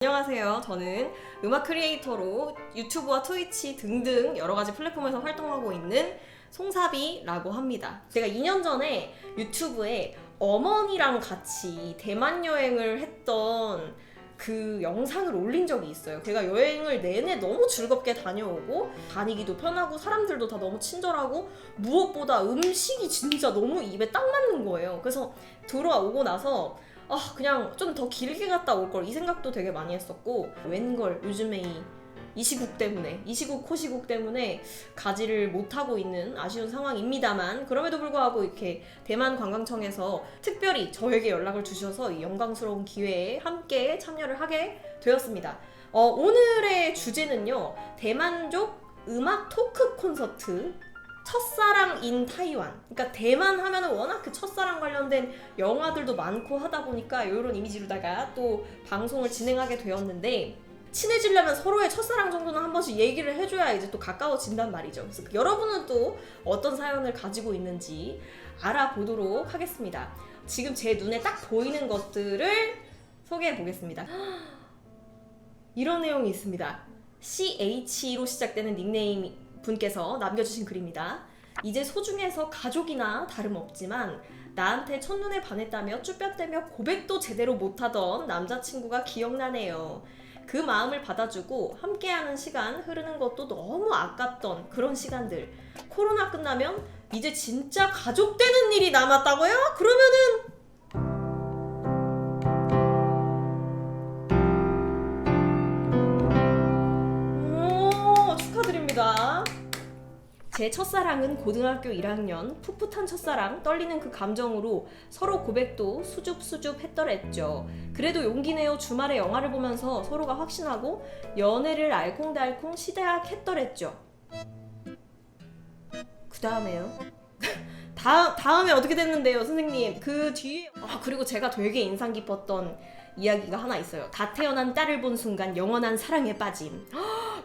안녕하세요. 저는 음악 크리에이터로 유튜브와 트위치 등등 여러 가지 플랫폼에서 활동하고 있는 송사비라고 합니다. 제가 2년 전에 유튜브에 어머니랑 같이 대만 여행을 했던 그 영상을 올린 적이 있어요. 제가 여행을 내내 너무 즐겁게 다녀오고 다니기도 편하고 사람들도 다 너무 친절하고 무엇보다 음식이 진짜 너무 입에 딱 맞는 거예요. 그래서 돌아오고 나서 그냥 좀 더 길게 갔다 올 걸 이 생각도 되게 많이 했었고, 웬걸 요즘에 이 시국 코시국 때문에 가지를 못하고 있는 아쉬운 상황입니다만, 그럼에도 불구하고 이렇게 대만 관광청에서 특별히 저에게 연락을 주셔서 이 영광스러운 기회에 함께 참여를 하게 되었습니다. 오늘의 주제는요, 대만족 음악 토크 콘서트 첫사랑 인 타이완. 그러니까 대만 하면은 워낙 그 첫사랑 관련된 영화들도 많고 하다 보니까 이런 이미지로다가 또 방송을 진행하게 되었는데, 친해지려면 서로의 첫사랑 정도는 한 번씩 얘기를 해줘야 이제 또 가까워진단 말이죠. 그래서 여러분은 또 어떤 사연을 가지고 있는지 알아보도록 하겠습니다. 지금 제 눈에 딱 보이는 것들을 소개해 보겠습니다. 이런 내용이 있습니다. CH로 시작되는 닉네임 분께서 남겨주신 글입니다. 이제 소중해서 가족이나 다름없지만 나한테 첫눈에 반했다며 쭈뼛대며 고백도 제대로 못하던 남자친구가 기억나네요. 그 마음을 받아주고 함께하는 시간 흐르는 것도 너무 아깝던 그런 시간들. 코로나 끝나면 이제 진짜 가족 되는 일이 남았다고요? 그러면은 축하드립니다. 제 첫사랑은 고등학교 1학년, 풋풋한 첫사랑, 떨리는 그 감정으로 서로 고백도 수줍수줍 했더랬죠. 그래도 용기 내어 주말에 영화를 보면서 서로가 확신하고 연애를 알콩달콩 시작했더랬죠. 그 다음에요? 다음에 어떻게 됐는데요, 선생님? 그 뒤에 그리고 제가 되게 인상 깊었던 이야기가 하나 있어요. 다 태어난 딸을 본 순간 영원한 사랑에 빠짐.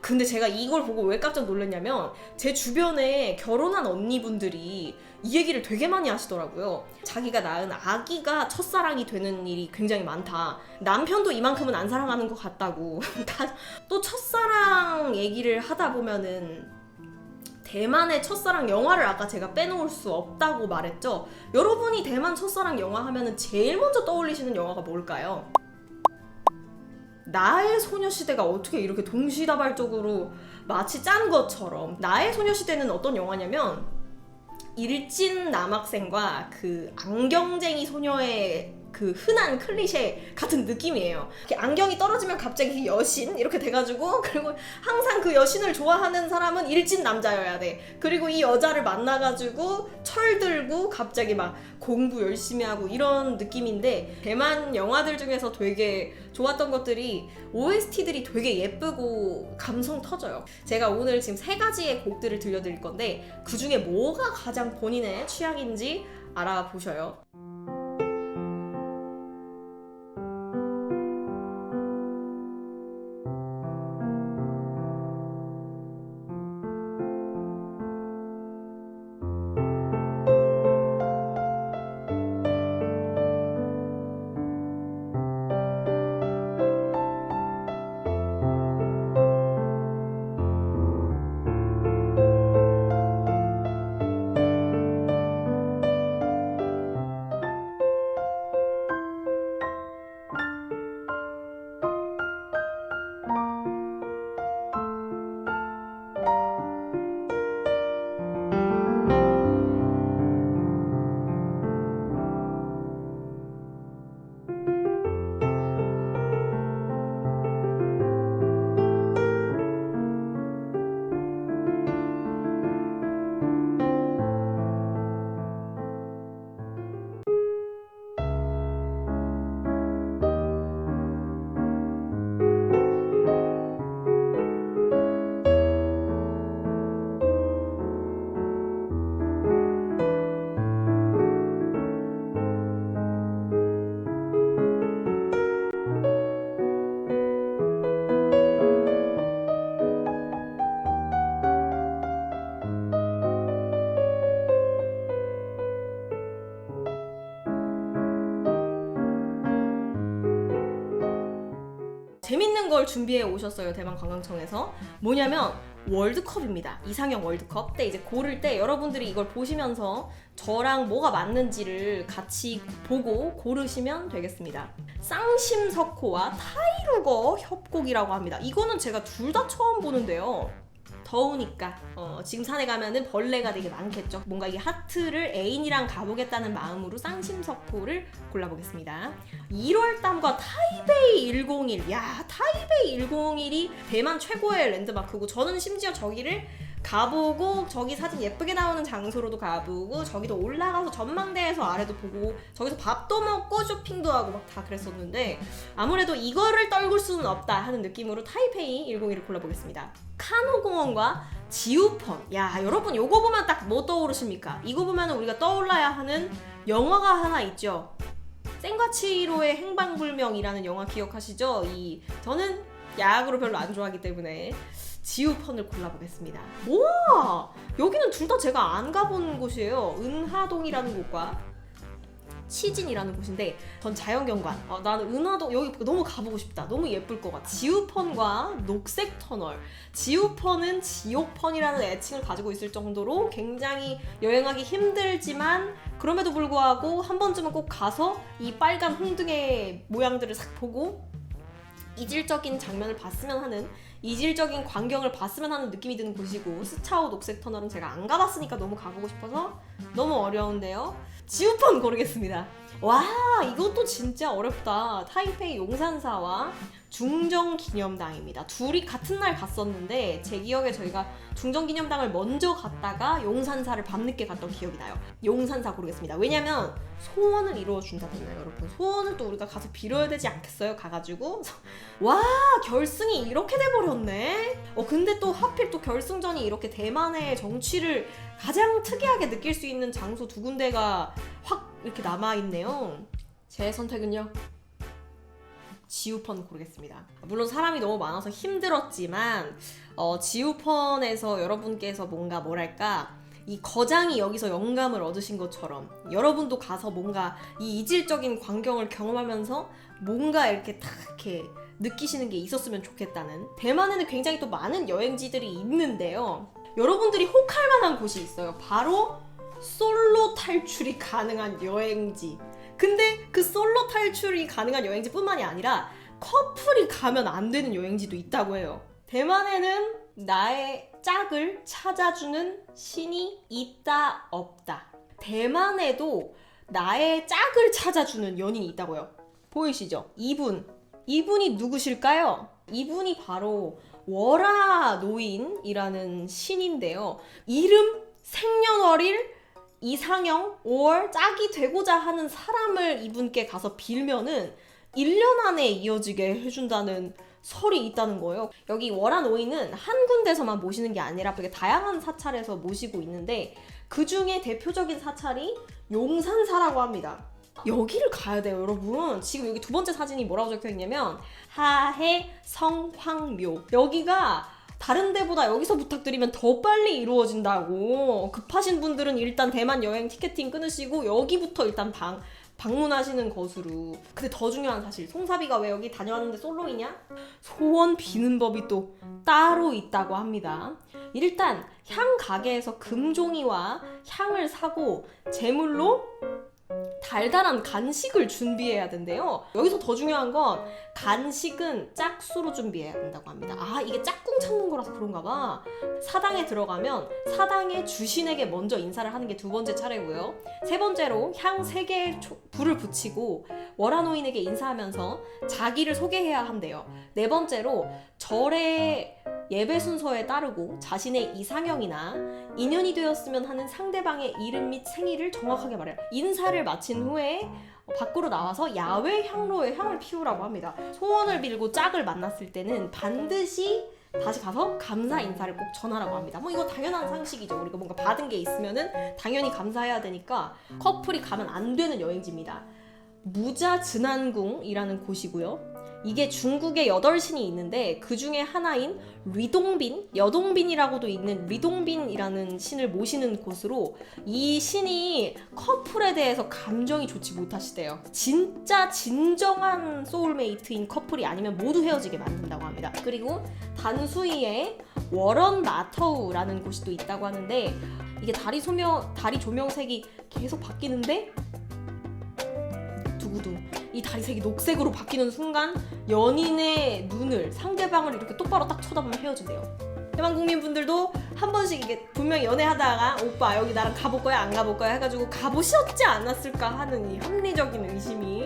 근데 제가 이걸 보고 왜 깜짝 놀랐냐면, 제 주변에 결혼한 언니분들이 이 얘기를 되게 많이 하시더라고요. 자기가 낳은 아기가 첫사랑이 되는 일이 굉장히 많다. 남편도 이만큼은 안 사랑하는 것 같다고. 또 첫사랑 얘기를 하다 보면은 대만의 첫사랑 영화를 아까 제가 빼놓을 수 없다고 말했죠. 여러분이 대만 첫사랑 영화 하면은 제일 먼저 떠올리시는 영화가 뭘까요? 나의 소녀시대가 어떻게 이렇게 동시다발적으로 마치 짠 것처럼. 나의 소녀시대는 어떤 영화냐면, 일진 남학생과 그 안경쟁이 소녀의 그 흔한 클리셰 같은 느낌이에요. 이렇게 안경이 떨어지면 갑자기 여신 이렇게 돼가지고, 그리고 항상 그 여신을 좋아하는 사람은 일진 남자여야 돼. 그리고 이 여자를 만나가지고 철들고 갑자기 막 공부 열심히 하고 이런 느낌인데, 대만 영화들 중에서 되게 좋았던 것들이 OST들이 되게 예쁘고 감성 터져요. 제가 오늘 지금 3가지의 곡들을 들려드릴 건데, 그 중에 뭐가 가장 본인의 취향인지 알아보셔요. 재밌는 걸 준비해 오셨어요. 대만 관광청에서. 뭐냐면 월드컵입니다. 이상형 월드컵 때 이제 고를 때 여러분들이 이걸 보시면서 저랑 뭐가 맞는지를 같이 보고 고르시면 되겠습니다. 쌍심석호와 타이루거 협곡이라고 합니다. 이거는 제가 둘 다 처음 보는데요. 더우니까 지금 산에 가면은 벌레가 되게 많겠죠. 뭔가 이 하트를 애인이랑 가보겠다는 마음으로 쌍심석호를 골라보겠습니다. 1월담과 타이베이 101. 야, 타이베이 101이 대만 최고의 랜드마크고 저는 심지어 저기를 가보고 저기 사진 예쁘게 나오는 장소로도 가보고 저기도 올라가서 전망대에서 아래도 보고 저기서 밥도 먹고 쇼핑도 하고 막 다 그랬었는데 아무래도 이거를 떨굴 수는 없다 하는 느낌으로 타이페이 101을 골라보겠습니다. 카노공원과 지우펀. 야, 여러분 요거 보면 딱 뭐 떠오르십니까? 이거 보면 우리가 떠올라야 하는 영화가 하나 있죠. 센과치로의 행방불명이라는 영화 기억하시죠? 저는 야구를 별로 안 좋아하기 때문에 지우펀을 골라보겠습니다. 우와! 여기는 둘 다 제가 안 가본 곳이에요. 은하동이라는 곳과 치진이라는 곳인데 전 자연경관. 나는 은하동 여기 너무 가보고 싶다. 너무 예쁠 것 같아. 지우펀과 녹색터널. 지우펀은 지옥펀이라는 애칭을 가지고 있을 정도로 굉장히 여행하기 힘들지만 그럼에도 불구하고 한 번쯤은 꼭 가서 이 빨간 홍등의 모양들을 싹 보고 이질적인 장면을 봤으면 하는, 이질적인 광경을 봤으면 하는 느낌이 드는 곳이고, 스차오 녹색터널은 제가 안 가봤으니까 너무 가보고 싶어서 너무 어려운데요. 지우펀 고르겠습니다. 와, 이것도 진짜 어렵다. 타이페이 용산사와 중정기념당입니다. 둘이 같은 날 갔었는데 제 기억에 저희가 중정기념당을 먼저 갔다가 용산사를 밤늦게 갔던 기억이 나요. 용산사 고르겠습니다. 왜냐면 소원을 이루어준다잖아요, 여러분. 소원을 또 우리가 가서 빌어야 되지 않겠어요? 가가지고. 와, 결승이 이렇게 돼버렸네. 근데 또 하필 또 결승전이 이렇게 대만의 정치를 가장 특이하게 느낄 수 있는 장소 두 군데가 확 이렇게 남아있네요. 제 선택은요, 지우펀 고르겠습니다. 물론 사람이 너무 많아서 힘들었지만 지우펀에서 여러분께서 뭔가 뭐랄까 이 거장이 여기서 영감을 얻으신 것처럼 여러분도 가서 뭔가 이 이질적인 광경을 경험하면서 뭔가 이렇게 딱 이렇게 느끼시는 게 있었으면 좋겠다는. 대만에는 굉장히 또 많은 여행지들이 있는데요, 여러분들이 혹할 만한 곳이 있어요. 바로 솔로 탈출이 가능한 여행지. 근데 그 솔로 탈출이 가능한 여행지뿐만이 아니라 커플이 가면 안 되는 여행지도 있다고 해요. 대만에는 나의 짝을 찾아주는 신이 있다 없다. 대만에도 나의 짝을 찾아주는 연인이 있다고요. 보이시죠? 이분이 누구실까요? 이분이 바로 월화 노인이라는 신인데요. 이름 생년월일 이상형 5월 짝이 되고자 하는 사람을 이분께 가서 빌면은 1년 안에 이어지게 해준다는 설이 있다는 거예요. 여기 월화 노인은 한 군데서만 모시는 게 아니라 되게 다양한 사찰에서 모시고 있는데 그 중에 대표적인 사찰이 용산사라고 합니다. 여기를 가야 돼요, 여러분. 지금 여기 두 번째 사진이 뭐라고 적혀있냐면 하해 성황묘. 여기가 다른 데보다 여기서 부탁드리면 더 빨리 이루어진다고. 급하신 분들은 일단 대만 여행 티켓팅 끊으시고 여기부터 일단 방문하시는 것으로. 근데 더 중요한 사실, 송사비가 왜 여기 다녀왔는데 솔로이냐? 소원 비는 법이 또 따로 있다고 합니다. 일단 향 가게에서 금종이와 향을 사고 제물로 달달한 간식을 준비해야 된대요. 여기서 더 중요한 건 간식은 짝수로 준비해야 된다고 합니다. 이게 짝꿍 찾는 거라서 그런가 봐. 사당에 들어가면 사당의 주신에게 먼저 인사를 하는 게 두 번째 차례고요. 세 번째로 향 3개에 불을 붙이고 월화노인에게 인사하면서 자기를 소개해야 한대요. 네 번째로 절의 예배 순서에 따르고 자신의 이상형이나 인연이 되었으면 하는 상대방의 이름 및 생일을 정확하게 말해요. 인사를 마친 후에 밖으로 나와서 야외 향로에 향을 피우라고 합니다. 소원을 빌고 짝을 만났을 때는 반드시 다시 가서 감사 인사를 꼭 전하라고 합니다. 이거 당연한 상식이죠. 우리가 뭔가 받은 게 있으면은 당연히 감사해야 되니까 커플이 가면 안 되는 여행지입니다. 무자즈난궁이라는 곳이고요. 이게 중국에 8신이 있는데 그 중에 하나인 리동빈, 여동빈이라고도 있는 리동빈이라는 신을 모시는 곳으로 이 신이 커플에 대해서 감정이 좋지 못하시대요. 진짜 진정한 소울메이트인 커플이 아니면 모두 헤어지게 만든다고 합니다. 그리고 단수이에 워런 마터우라는 곳이 또 있다고 하는데 이게 다리 조명색이 계속 바뀌는데 두구두 이 다리색이 녹색으로 바뀌는 순간 연인의 눈을 상대방을 이렇게 똑바로 딱 쳐다보면 헤어진대요. 대만 국민분들도 한 번씩 이게 분명히 연애하다가 오빠 여기 나랑 가볼 거야 안 가볼 거야 해가지고 가보셨지 않았을까 하는 이 합리적인 의심이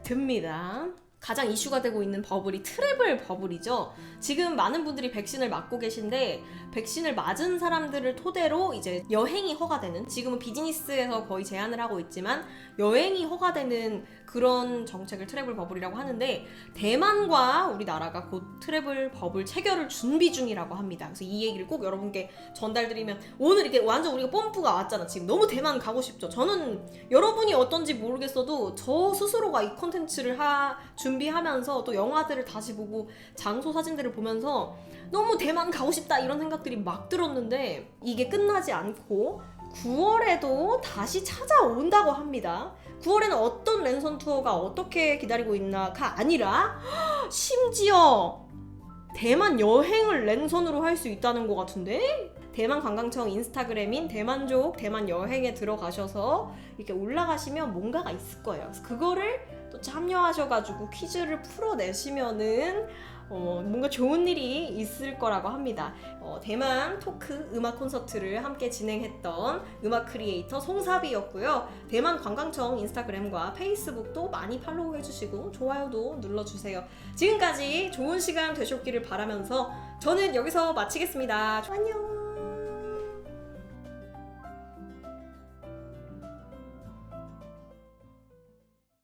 듭니다. 가장 이슈가 되고 있는 버블이 트래블 버블이죠. 지금 많은 분들이 백신을 맞고 계신데 백신을 맞은 사람들을 토대로 이제 여행이 허가되는, 지금은 비즈니스에서 거의 제한을 하고 있지만 여행이 허가되는 그런 정책을 트래블 버블이라고 하는데 대만과 우리나라가 곧 트래블 버블 체결을 준비 중이라고 합니다. 그래서 이 얘기를 꼭 여러분께 전달드리면 오늘 이렇게 완전 우리가 뽐뿌가 왔잖아. 지금 너무 대만 가고 싶죠. 저는 여러분이 어떤지 모르겠어도 저 스스로가 이 콘텐츠를 준비하면서 또 영화들을 다시 보고 장소 사진들을 보면서 너무 대만 가고 싶다 이런 생각들이 막 들었는데 이게 끝나지 않고 9월에도 다시 찾아온다고 합니다. 9월에는 어떤 랜선 투어가 어떻게 기다리고 있나가 아니라 심지어 대만 여행을 랜선으로 할 수 있다는 것 같은데? 대만 관광청 인스타그램인 대만족 대만 여행에 들어가셔서 이렇게 올라가시면 뭔가가 있을 거예요. 그래서 그거를 또 참여하셔가지고 퀴즈를 풀어내시면은 뭔가 좋은 일이 있을 거라고 합니다. 대만 토크 음악 콘서트를 함께 진행했던 음악 크리에이터 송사비였고요. 대만 관광청 인스타그램과 페이스북도 많이 팔로우 해주시고 좋아요도 눌러주세요. 지금까지 좋은 시간 되셨기를 바라면서 저는 여기서 마치겠습니다. 안녕.